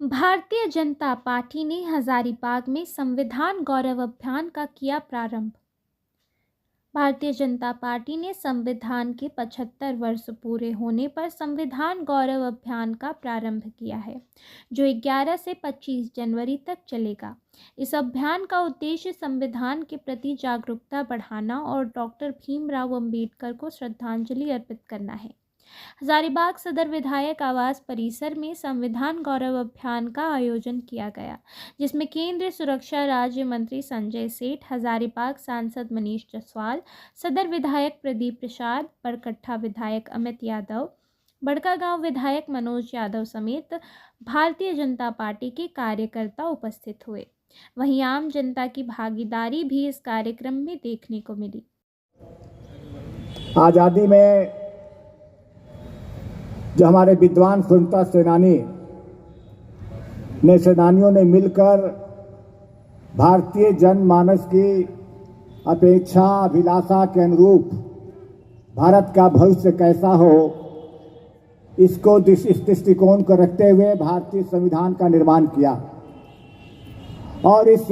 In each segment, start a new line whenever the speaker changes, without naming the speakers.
Bharatiya Janata party ने हजारीबाग में संविधान गौरव अभियान का किया प्रारंभ। भारतीय जनता पार्टी ने संविधान के 75 वर्ष पूरे होने पर संविधान गौरव अभियान का प्रारंभ किया है, जो 11 से 25 जनवरी तक चलेगा। इस अभियान का उद्देश्य संविधान के प्रति जागरूकता बढ़ाना और डॉक्टर भीमराव अंबेडकर को श्रद्धांजलि अर्पित करना है। हजारीबाग सदर विधायक आवास परिसर में संविधान गौरव अभियान का आयोजन किया गया, जिसमें केंद्रीय सुरक्षा राज्य मंत्री संजय सेठ, हजारीबाग सांसद मनीष जायसवाल, सदर विधायक प्रदीप प्रसाद, बरकट्ठा विधायक अमित यादव, बड़कागांव विधायक मनोज यादव समेत भारतीय जनता पार्टी के कार्यकर्ता उपस्थित हुए। वहीं आम जनता की भागीदारी भी इस कार्यक्रम में देखने को मिली।
आज़ादी में जो हमारे विद्वान स्वतंत्रता सेनानियों ने मिलकर भारतीय जनमानस की अपेक्षा अभिलाषा के अनुरूप भारत का भविष्य कैसा हो, इसको इस दृष्टिकोण को रखते हुए भारतीय संविधान का निर्माण किया। और इस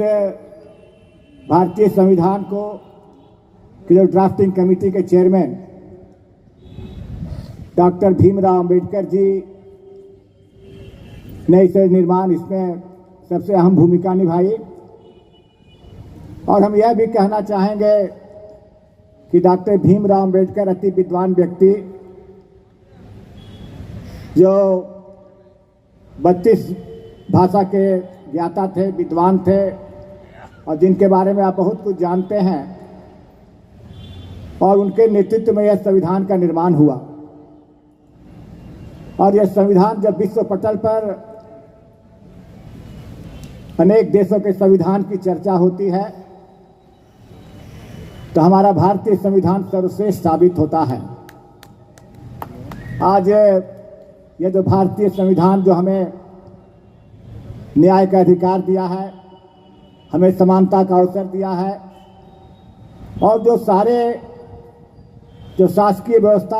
भारतीय संविधान को जो ड्राफ्टिंग कमेटी के चेयरमैन डॉक्टर भीमराव अंबेडकर जी ने इसे निर्माण इसमें सबसे अहम भूमिका निभाई। और हम यह भी कहना चाहेंगे कि डॉक्टर भीमराव अंबेडकर अति विद्वान व्यक्ति, जो 32 भाषा के ज्ञाता थे, विद्वान थे, और जिनके बारे में आप बहुत कुछ जानते हैं। और उनके नेतृत्व में यह संविधान का निर्माण हुआ। और यह संविधान जब विश्व पटल पर अनेक देशों के संविधान की चर्चा होती है, तो हमारा भारतीय संविधान सर्वश्रेष्ठ साबित होता है। आज यह जो भारतीय संविधान जो हमें न्याय का अधिकार दिया है, हमें समानता का अवसर दिया है, और जो शासकीय व्यवस्था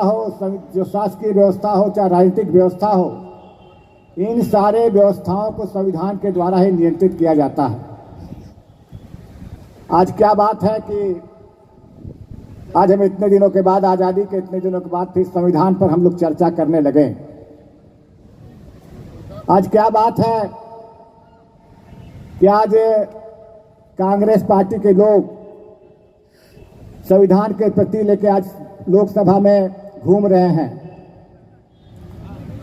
हो, चाहे राजनीतिक व्यवस्था हो, इन सारे व्यवस्थाओं को संविधान के द्वारा ही नियंत्रित किया जाता है। आज क्या बात है कि आज हम इतने दिनों के बाद, आज़ादी के इतने दिनों के बाद फिर संविधान पर हम लोग चर्चा करने लगे। आज क्या बात है कि आज कांग्रेस पार्टी के लोग संविधान के प्रति लेके आज लोकसभा में घूम रहे हैं।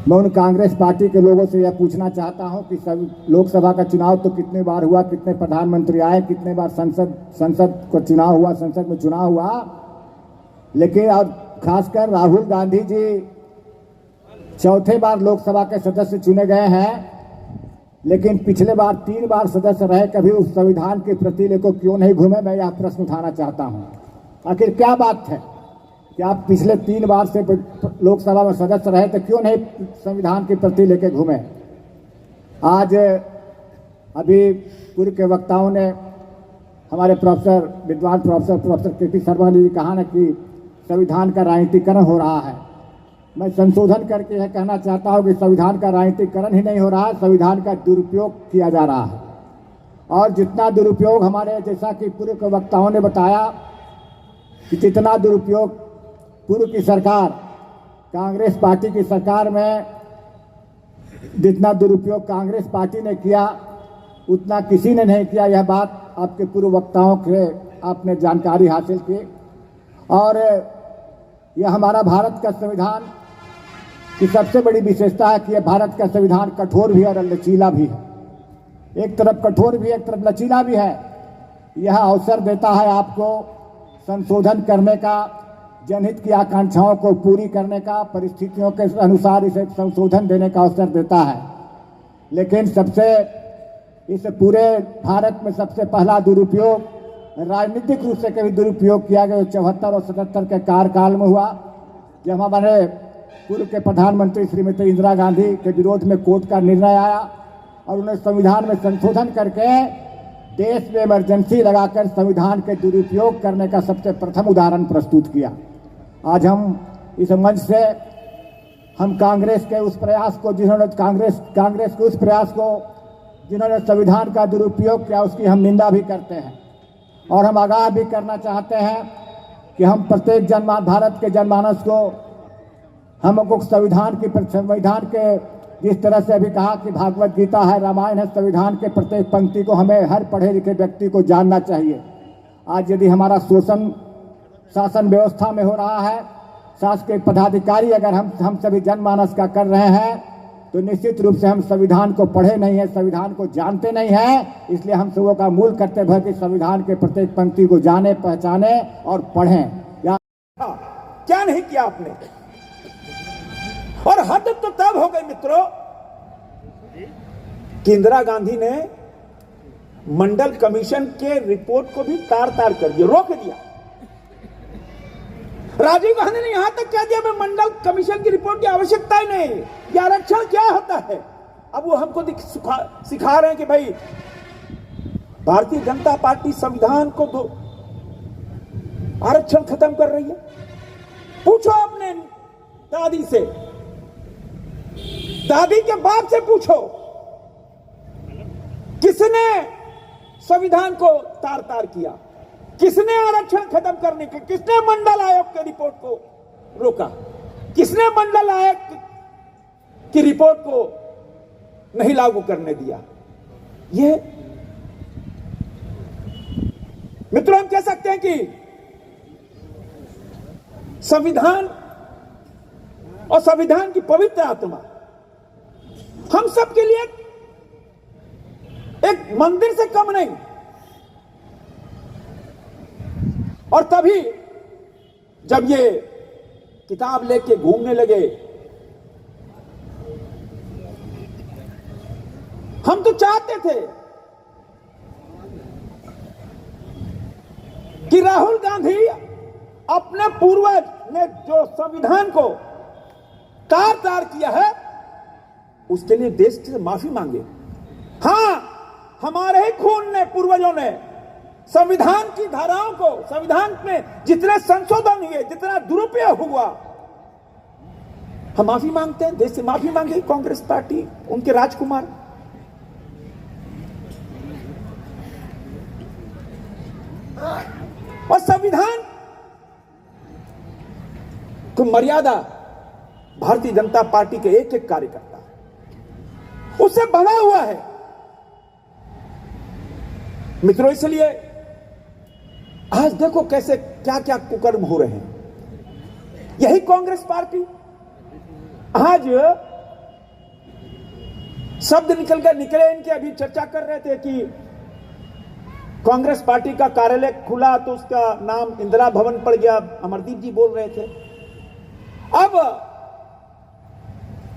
मैं उन कांग्रेस पार्टी के लोगों से यह पूछना चाहता हूं कि लोकसभा का चुनाव तो कितने बार हुआ, कितने प्रधानमंत्री आए, कितने बार संसद को चुनाव हुआ, संसद में चुनाव हुआ, लेकिन और खासकर राहुल गांधी जी चौथे बार लोकसभा के सदस्य चुने गए हैं, लेकिन पिछले बार 3 बार सदस्य रहे, कभी उस संविधान के प्रति लेकर क्यों नहीं घूमे। मैं यह प्रश्न उठाना चाहता हूं, आखिर क्या बात है कि आप पिछले 3 बार से लोकसभा में सदस्य रहे, तो क्यों नहीं संविधान के प्रति लेके घूमे। आज अभी पूर्व के वक्ताओं ने, हमारे विद्वान प्रोफेसर के.पी. शर्मा ने कहा ना कि संविधान का राजनीतिकरण हो रहा है। मैं संशोधन करके यह कहना चाहता हूं कि संविधान का राजनीतिकरण ही नहीं हो रहा है, संविधान का दुरुपयोग किया जा रहा है। और जितना दुरुपयोग, हमारे जैसा कि पूर्व के वक्ताओं ने बताया कि जितना दुरुपयोग पूर्व की सरकार, कांग्रेस पार्टी की सरकार में जितना दुरुपयोग कांग्रेस पार्टी ने किया, उतना किसी ने नहीं किया। यह बात आपके पूर्व वक्ताओं से आपने जानकारी हासिल की। और यह हमारा भारत का संविधान की सबसे बड़ी विशेषता है कि यह भारत का संविधान कठोर भी है और लचीला भी है। एक तरफ कठोर भी है, एक तरफ लचीला भी है। यह अवसर देता है आपको संशोधन करने का, जनहित की आकांक्षाओं को पूरी करने का, परिस्थितियों के अनुसार इसे संशोधन देने का अवसर देता है। लेकिन इस पूरे भारत में सबसे पहला दुरुपयोग राजनीतिक रूप से कभी दुरुपयोग किया गया 74 और 77 के कार्यकाल में हुआ, जब हमारे पूर्व के प्रधानमंत्री श्रीमती इंदिरा गांधी के विरोध में कोर्ट का निर्णय आया और उन्हें संविधान में संशोधन करके देश में इमरजेंसी लगाकर संविधान के दुरुपयोग करने का सबसे प्रथम उदाहरण प्रस्तुत किया। आज हम इस मंच से हम कांग्रेस के उस प्रयास को कांग्रेस के उस प्रयास को जिन्होंने संविधान का दुरुपयोग किया उसकी हम निंदा भी करते हैं। और हम आगाह भी करना चाहते हैं कि हम प्रत्येक भारत के जनमानस को हमको संविधान के जिस तरह से अभी कहा कि भागवत गीता है, रामायण है, संविधान के प्रत्येक पंक्ति को हमें हर पढ़े लिखे व्यक्ति को जानना चाहिए। आज यदि हमारा शोषण शासन व्यवस्था में हो रहा है, शासकीय पदाधिकारी अगर हम सभी जनमानस का कर रहे हैं, तो निश्चित रूप से हम संविधान को पढ़े नहीं है, संविधान को जानते नहीं हैं। इसलिए हम सबों का मूल कर्तव्य है कि संविधान के प्रत्येक पंक्ति को जाने, पहचाने और पढ़ें।
क्या नहीं किया आपने? और हद तो तब हो गई मित्रों कि इंदिरा गांधी ने मंडल कमीशन के रिपोर्ट को भी तार तार कर दिया, रोक दिया। राजीव गांधी ने यहां तक कह दिया मैं मंडल कमीशन की रिपोर्ट की आवश्यकता ही नहीं, ये आरक्षण क्या होता है। अब वो हमको सिखा रहे हैं कि भाई भारतीय जनता पार्टी संविधान को आरक्षण खत्म कर रही है। पूछो अपने दादी से, दादी के बाप से पूछो, किसने संविधान को तार तार किया, किसने आरक्षण खत्म करने के, किसने मंडल आयोग के रिपोर्ट को रोका, किसने मंडल आयोग की रिपोर्ट को नहीं लागू करने दिया। ये मित्रों हम कह सकते हैं कि संविधान और संविधान की पवित्र आत्मा हम सब के लिए एक मंदिर से कम नहीं। और तभी जब ये किताब लेके घूमने लगे, हम तो चाहते थे कि राहुल गांधी अपने पूर्वज ने जो संविधान को तार तार किया है उसके लिए देश से माफी मांगे। हां, हमारे ही खून ने, पूर्वजों ने संविधान की धाराओं को, संविधान में जितने संशोधन हुए, जितना दुरुपयोग हुआ, हम माफी मांगते हैं, देश से माफी मांगे कांग्रेस पार्टी, उनके राजकुमार। और संविधान को मर्यादा भारतीय जनता पार्टी के एक एक कार्यकर्ता उससे बढ़ा हुआ है मित्रों। इसलिए आज देखो कैसे क्या क्या कुकर्म हो रहे हैं। यही कांग्रेस पार्टी आज शब्द निकले इनके, अभी चर्चा कर रहे थे कि कांग्रेस पार्टी का कार्यालय खुला तो उसका नाम इंदिरा भवन पड़ गया, अमरदीप जी बोल रहे थे। अब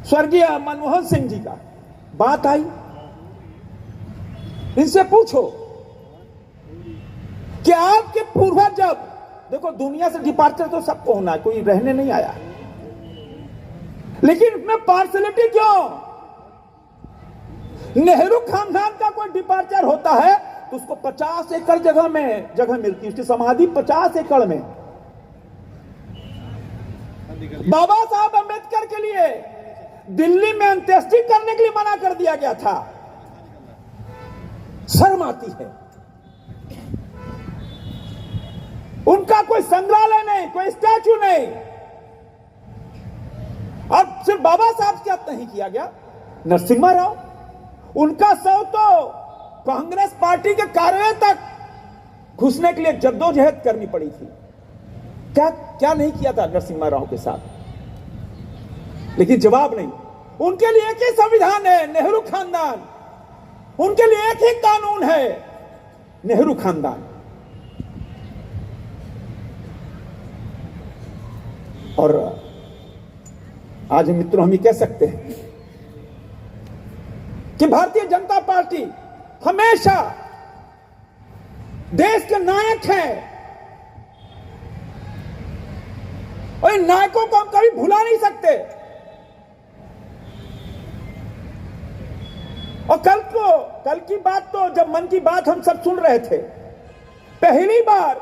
स्वर्गीय मनमोहन सिंह जी का बात आई, इनसे पूछो कि आपके पूर्वज, जब देखो दुनिया से डिपार्चर तो सबको होना है, कोई रहने नहीं आया, लेकिन इसमें पार्शलिटी क्यों? नेहरू खानदान का कोई डिपार्चर होता है तो उसको 50 एकड़ जगह मिलती है, उसकी समाधि 50 एकड़ में। बाबा साहब अंबेडकर के लिए दिल्ली में अंत्येष्टि करने के लिए मना कर दिया गया था। शर्म आती है। उनका कोई संग्रहालय नहीं, कोई स्टैचू नहीं। अब सिर्फ बाबा साहब से क्या नहीं किया गया, नरसिम्हा राव, उनका शव तो कांग्रेस पार्टी के कार्यालय तक घुसने के लिए जद्दोजहद करनी पड़ी थी। क्या क्या नहीं किया था नरसिम्हा राव के साथ, लेकिन जवाब नहीं। उनके लिए एक ही संविधान है, नेहरू खानदान। उनके लिए एक ही कानून है, नेहरू खानदान। और आज मित्रों हम ये कह सकते हैं कि भारतीय जनता पार्टी हमेशा देश के नायक हैं, और इन नायकों को हम कभी भुला नहीं सकते। और कल की बात तो, जब मन की बात हम सब सुन रहे थे, पहली बार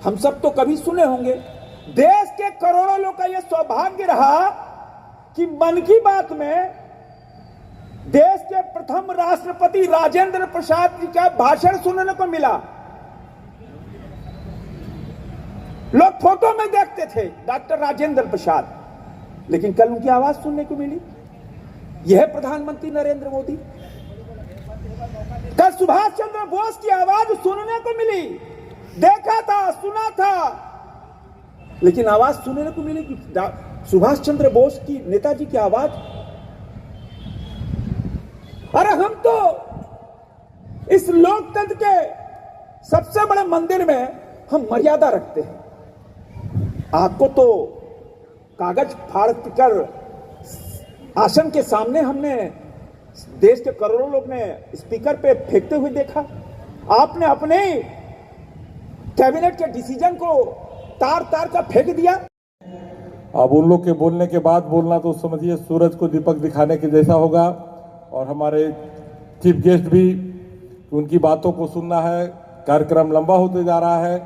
हम सब तो कभी सुने होंगे, देश के करोड़ों लोग का यह सौभाग्य रहा कि मन की बात में देश के प्रथम राष्ट्रपति राजेंद्र प्रसाद जी का भाषण सुनने को मिला। लोग फोटो में देखते थे डॉक्टर राजेंद्र प्रसाद, लेकिन कल उनकी आवाज सुनने को मिली। यह है प्रधानमंत्री नरेंद्र मोदी। कल सुभाष चंद्र बोस की आवाज सुनने को मिली, देखा था, सुना था, लेकिन आवाज सुनने को मिली कि सुभाष चंद्र बोस की, नेताजी की आवाज। अरे हम तो इस लोकतंत्र के सबसे बड़े मंदिर में हम मर्यादा रखते हैं। आपको तो कागज फाड़ कर आसन के सामने हमने देश के करोड़ों लोग ने स्पीकर पे फेंकते हुए देखा। आपने अपने कैबिनेट के डिसीजन को तार तार का फेंक दिया।
अब उन लोग के बोलने के बाद बोलना तो समझिए सूरज को दीपक दिखाने के जैसा होगा। और हमारे चीफ गेस्ट भी, उनकी बातों को सुनना है। कार्यक्रम लंबा होते जा रहा है।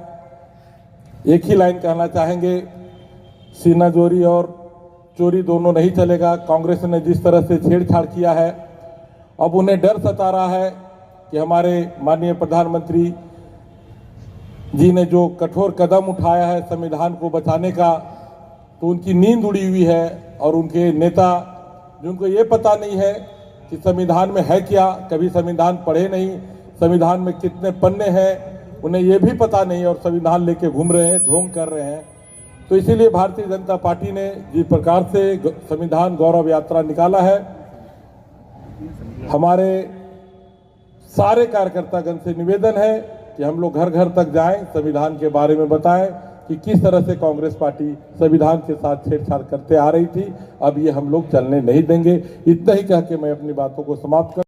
एक ही लाइन कहना चाहेंगे, सीना जोरी और चोरी दोनों नहीं चलेगा। कांग्रेस ने जिस तरह से छेड़छाड़ किया है, अब उन्हें डर सता रहा है कि हमारे माननीय प्रधानमंत्री जी ने जो कठोर कदम उठाया है संविधान को बचाने का, तो उनकी नींद उड़ी हुई है। और उनके नेता, जिनको ये पता नहीं है कि संविधान में है क्या, कभी संविधान पढ़े नहीं, संविधान में कितने पन्ने हैं उन्हें ये भी पता नहीं, और संविधान लेके घूम रहे हैं, ढोंग कर रहे हैं। तो इसीलिए भारतीय जनता पार्टी ने जिस प्रकार से संविधान गौरव यात्रा निकाला है, हमारे सारे कार्यकर्तागण से निवेदन है कि हम लोग घर घर तक जाएं, संविधान के बारे में बताएं कि किस तरह से कांग्रेस पार्टी संविधान के साथ छेड़छाड़ करते आ रही थी। अब ये हम लोग चलने नहीं देंगे। इतना ही कह के मैं अपनी बातों को समाप्त कर